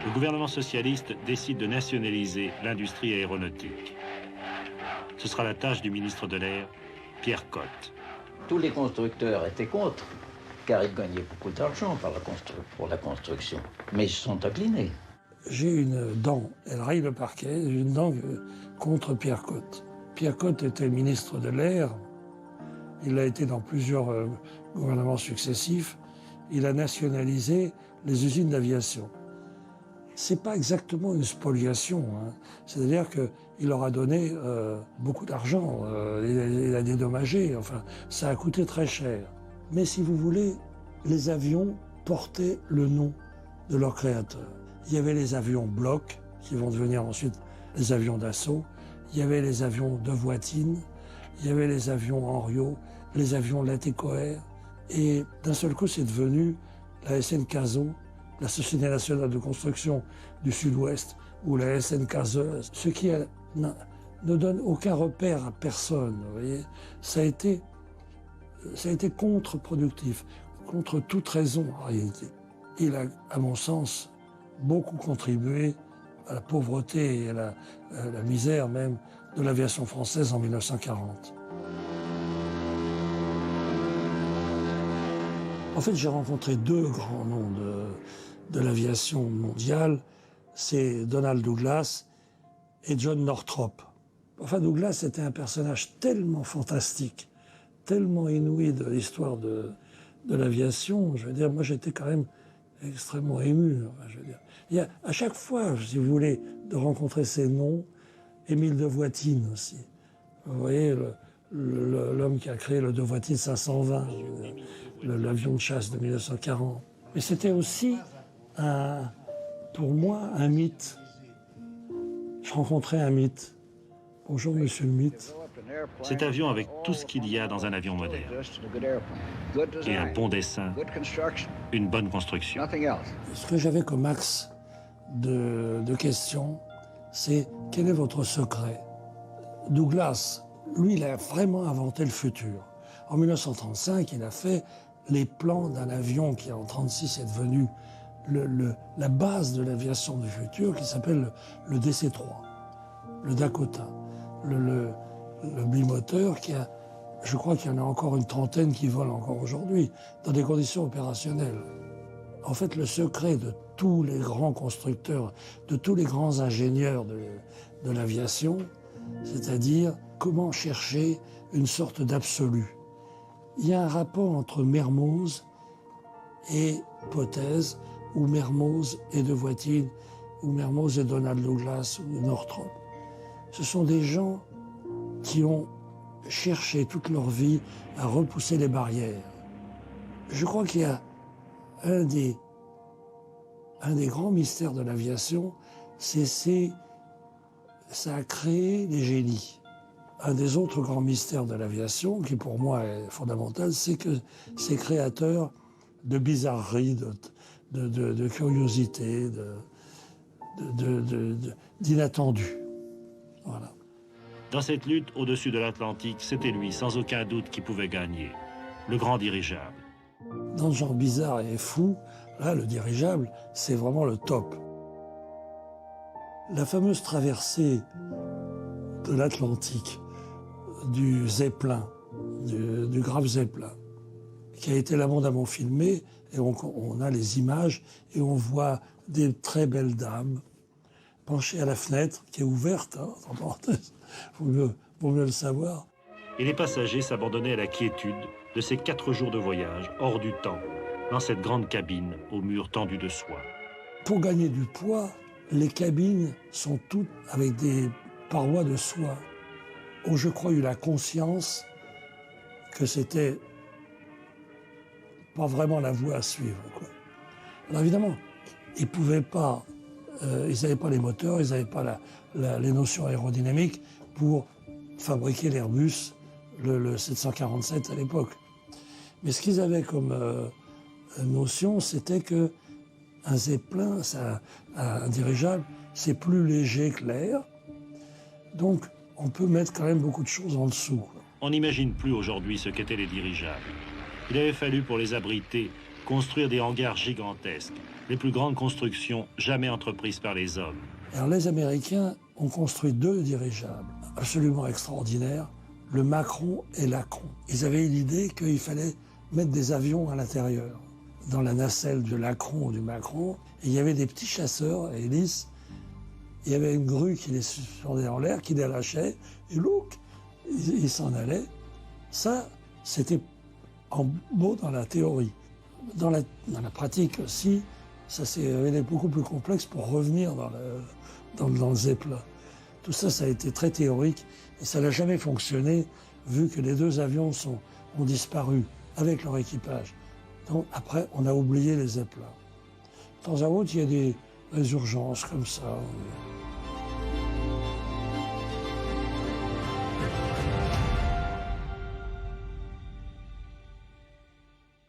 le gouvernement socialiste décide de nationaliser l'industrie aéronautique. Ce sera la tâche du ministre de l'Air, Pierre Cot. Tous les constructeurs étaient contre, car ils gagnaient beaucoup d'argent pour la construction. Mais ils se sont inclinés. J'ai une dent, elle raye le parquet, j'ai une dent contre Pierre Cot. Pierre Cot était ministre de l'Air, il a été dans plusieurs gouvernements successifs, il a nationalisé les usines d'aviation. C'est pas exactement une spoliation, hein. C'est-à-dire qu'il leur a donné beaucoup d'argent, il a dédommagé, enfin, ça a coûté très cher. Mais si vous voulez, les avions portaient le nom de leur créateur. Il y avait les avions Bloch, qui vont devenir ensuite les avions d'assaut, il y avait les avions de Voitine, il y avait les avions Henriot, les avions Latécoère, et d'un seul coup, c'est devenu la SNCASO, la Société nationale de construction du Sud-Ouest, ou la SNCASE, ce qui ne donne aucun repère à personne. Vous voyez, ça a été contre-productif, contre toute raison en réalité. Il a, à mon sens, beaucoup contribué à la pauvreté et à la misère même de l'aviation française en 1940. En fait, j'ai rencontré deux grands noms de l'aviation mondiale, c'est Donald Douglas et John Northrop. Enfin, Douglas était un personnage tellement fantastique, tellement inouï de l'histoire de l'aviation. Je veux dire, moi, j'étais quand même extrêmement ému. Je veux dire, il y a à chaque fois, si vous voulez, de rencontrer ces noms, Émile de Voitine aussi. Vous voyez, l'homme qui a créé le de Voitine 520, l'avion de chasse de 1940. Mais c'était aussi, pour moi, un mythe. Je rencontrais un mythe. Bonjour, monsieur le mythe. Cet avion avec tout ce qu'il y a dans un avion moderne. Et un bon dessin, une bonne construction. Ce que j'avais comme axe de questions, c'est quel est votre secret? Douglas, lui, il a vraiment inventé le futur. En 1935, il a fait les plans d'un avion qui, en 1936, est devenu la base de l'aviation du futur, qui s'appelle le DC-3, le Dakota, le bimoteur qui a, je crois qu'il y en a encore une trentaine qui volent encore aujourd'hui, dans des conditions opérationnelles. En fait, le secret de tous les grands constructeurs, de tous les grands ingénieurs de l'aviation, c'est-à-dire comment chercher une sorte d'absolu. Il y a un rapport entre Mermoz et Potez, ou Mermoz et de Voitine, ou Mermoz et Donald Douglas, ou Northrop. Ce sont des gens qui ont cherché toute leur vie à repousser les barrières. Je crois qu'il y a un des grands mystères de l'aviation, ça a créé les génies. Un des autres grands mystères de l'aviation, qui pour moi est fondamental, c'est que c'est créateur de bizarreries, de curiosités, d'inattendus. Voilà. Dans cette lutte au-dessus de l'Atlantique, c'était lui, sans aucun doute, qui pouvait gagner. Le grand dirigeable. Dans le genre bizarre et fou, là, le dirigeable, c'est vraiment le top. La fameuse traversée de l'Atlantique, du Zeppelin, du Graf Zeppelin, qui a été abondamment filmé, et on a les images, et on voit des très belles dames penchées à la fenêtre, qui est ouverte, hein, en parenthèse, vaut mieux le savoir. Et les passagers s'abandonnaient à la quiétude de ces 4 jours de voyage, hors du temps, dans cette grande cabine aux murs tendus de soie. Pour gagner du poids, les cabines sont toutes avec des parois de soie, où je crois eu la conscience que c'était pas vraiment la voie à suivre, quoi. Alors évidemment, ils pouvaient pas, ils n'avaient pas les moteurs, ils n'avaient pas les notions aérodynamiques pour fabriquer l'Airbus, le 747 à l'époque. Mais ce qu'ils avaient comme notion, c'était que un Zeppelin, un dirigeable, c'est plus léger que l'air, donc on peut mettre quand même beaucoup de choses en dessous, quoi. On n'imagine plus aujourd'hui ce qu'étaient les dirigeables. Il avait fallu pour les abriter construire des hangars gigantesques, les plus grandes constructions jamais entreprises par les hommes. Alors les Américains ont construit 2 dirigeables absolument extraordinaires, le Macron et l'Acron. Ils avaient eu l'idée qu'il fallait mettre des avions à l'intérieur. Dans la nacelle de l'Acron ou du Macron, il y avait des petits chasseurs à hélice. Il y avait une grue qui les suspendait en l'air, qui les lâchait, et look, ils s'en allaient. Ça, c'était en beau dans la théorie. Dans la pratique aussi, ça s'est révélé beaucoup plus complexe pour revenir dans le Zeppelin. Tout ça, ça a été très théorique et ça n'a jamais fonctionné vu que les 2 avions ont disparu avec leur équipage. Donc après, on a oublié les Zeppelins. De temps à autre, il y a des urgences comme ça.